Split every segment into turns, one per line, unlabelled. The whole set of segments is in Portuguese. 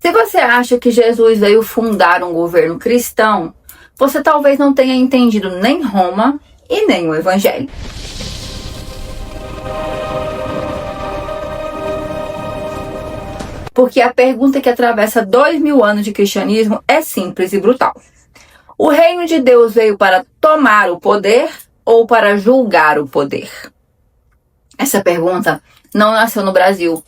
Se você acha que Jesus veio fundar um governo cristão, você talvez não tenha entendido nem Roma e nem o Evangelho. Porque a pergunta que atravessa 2000 anos de cristianismo é simples e brutal. O reino de Deus veio para tomar o poder ou para julgar o poder? Essa pergunta não nasceu no Brasil,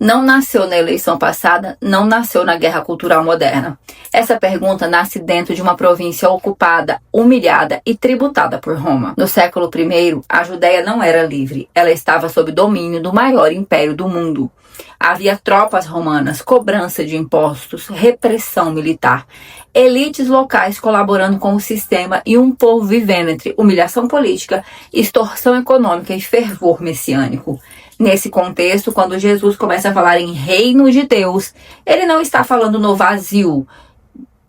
não nasceu na eleição passada, não nasceu na guerra cultural moderna. Essa pergunta nasce dentro de uma província ocupada, humilhada e tributada por Roma. No século I, a Judéia não era livre, ela estava sob domínio do maior império do mundo. Havia tropas romanas, cobrança de impostos, repressão militar, elites locais colaborando com o sistema e um povo vivendo entre humilhação política, extorsão econômica e fervor messiânico. Nesse contexto, quando Jesus começa a falar em reino de Deus, ele não está falando no vazio,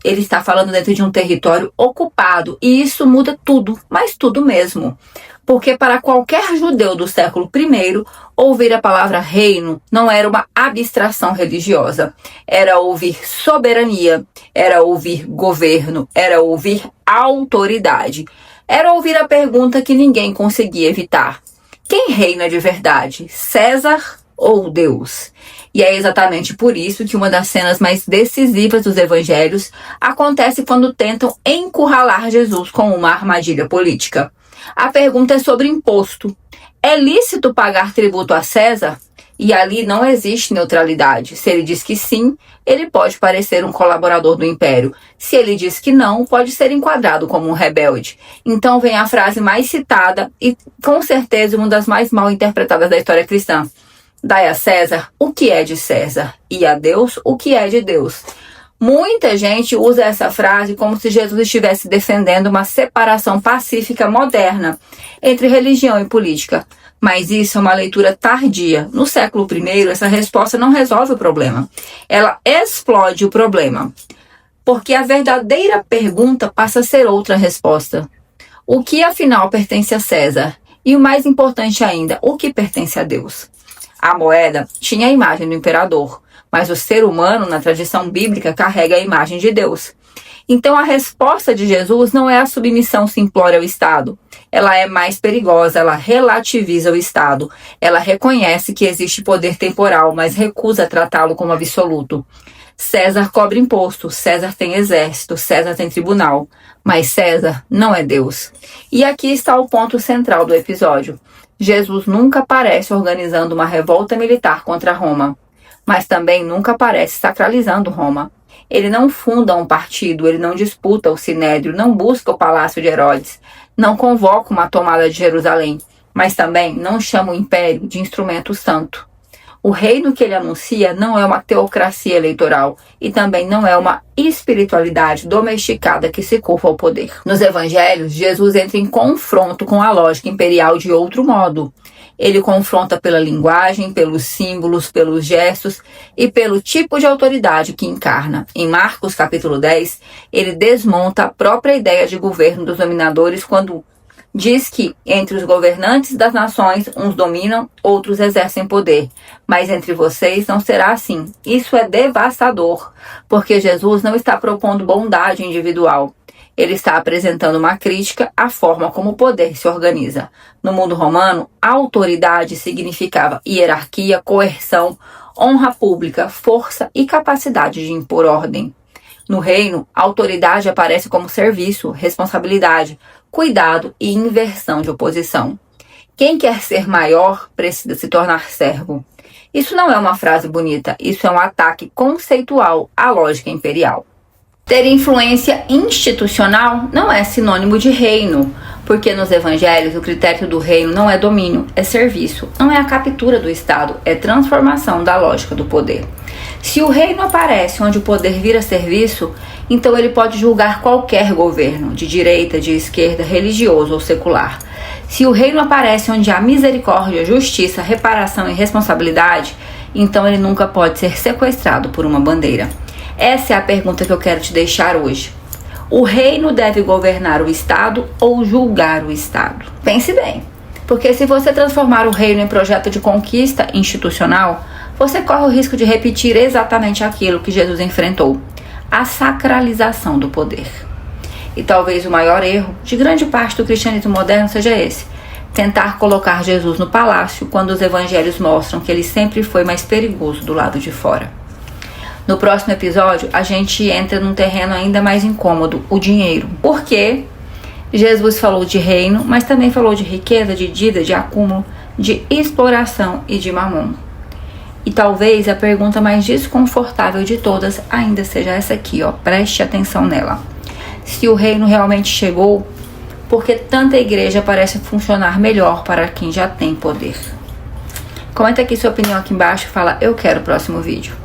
ele está falando dentro de um território ocupado, e isso muda tudo, mas tudo mesmo. Porque para qualquer judeu do século I, ouvir a palavra reino não era uma abstração religiosa. Era ouvir soberania, era ouvir governo, era ouvir autoridade. Era ouvir a pergunta que ninguém conseguia evitar: quem reina de verdade, César ou Deus? E é exatamente por isso que uma das cenas mais decisivas dos evangelhos acontece quando tentam encurralar Jesus com uma armadilha política. A pergunta é sobre imposto. É lícito pagar tributo a César? E ali não existe neutralidade. Se ele diz que sim, ele pode parecer um colaborador do império. Se ele diz que não, pode ser enquadrado como um rebelde. Então vem a frase mais citada e com certeza uma das mais mal interpretadas da história cristã: dai a César o que é de César e a Deus o que é de Deus. Muita gente usa essa frase como se Jesus estivesse defendendo uma separação pacífica moderna entre religião e política. Mas isso é uma leitura tardia. No século I, essa resposta não resolve o problema. Ela explode o problema. Porque a verdadeira pergunta passa a ser outra resposta. O que afinal pertence a César? E o mais importante ainda, o que pertence a Deus? A moeda tinha a imagem do imperador, mas o ser humano, na tradição bíblica, carrega a imagem de Deus. Então a resposta de Jesus não é a submissão simplória ao Estado. Ela é mais perigosa, ela relativiza o Estado. Ela reconhece que existe poder temporal, mas recusa tratá-lo como absoluto. César cobra imposto, César tem exército, César tem tribunal, mas César não é Deus. E aqui está o ponto central do episódio. Jesus nunca aparece organizando uma revolta militar contra Roma, mas também nunca aparece sacralizando Roma. Ele não funda um partido, ele não disputa o Sinédrio, não busca o palácio de Herodes, não convoca uma tomada de Jerusalém, mas também não chama o império de instrumento santo. O reino que ele anuncia não é uma teocracia eleitoral e também não é uma espiritualidade domesticada que se curva ao poder. Nos evangelhos, Jesus entra em confronto com a lógica imperial de outro modo. Ele confronta pela linguagem, pelos símbolos, pelos gestos e pelo tipo de autoridade que encarna. Em Marcos capítulo 10, ele desmonta a própria ideia de governo dos dominadores quando diz que entre os governantes das nações, uns dominam, outros exercem poder. Mas entre vocês não será assim. Isso é devastador, porque Jesus não está propondo bondade individual. Ele está apresentando uma crítica à forma como o poder se organiza. No mundo romano, autoridade significava hierarquia, coerção, honra pública, força e capacidade de impor ordem. No reino, a autoridade aparece como serviço, responsabilidade, cuidado e inversão de oposição. Quem quer ser maior precisa se tornar servo. Isso não é uma frase bonita, isso é um ataque conceitual à lógica imperial. Ter influência institucional não é sinônimo de reino, porque nos evangelhos o critério do reino não é domínio, é serviço, não é a captura do Estado, é transformação da lógica do poder. Se o reino aparece onde o poder vira serviço, então ele pode julgar qualquer governo, de direita, de esquerda, religioso ou secular. Se o reino aparece onde há misericórdia, justiça, reparação e responsabilidade, então ele nunca pode ser sequestrado por uma bandeira. Essa é a pergunta que eu quero te deixar hoje. O reino deve governar o Estado ou julgar o Estado? Pense bem, porque se você transformar o reino em projeto de conquista institucional, você corre o risco de repetir exatamente aquilo que Jesus enfrentou: a sacralização do poder. E talvez o maior erro de grande parte do cristianismo moderno seja esse: tentar colocar Jesus no palácio quando os evangelhos mostram que ele sempre foi mais perigoso do lado de fora. No próximo episódio, a gente entra num terreno ainda mais incômodo: o dinheiro. Porque Jesus falou de reino, mas também falou de riqueza, de dívida, de acúmulo, de exploração e de mamon. E talvez a pergunta mais desconfortável de todas ainda seja essa aqui, ó. Preste atenção nela. Se o reino realmente chegou, por que tanta igreja parece funcionar melhor para quem já tem poder? Comenta aqui sua opinião aqui embaixo e fala: eu quero o próximo vídeo.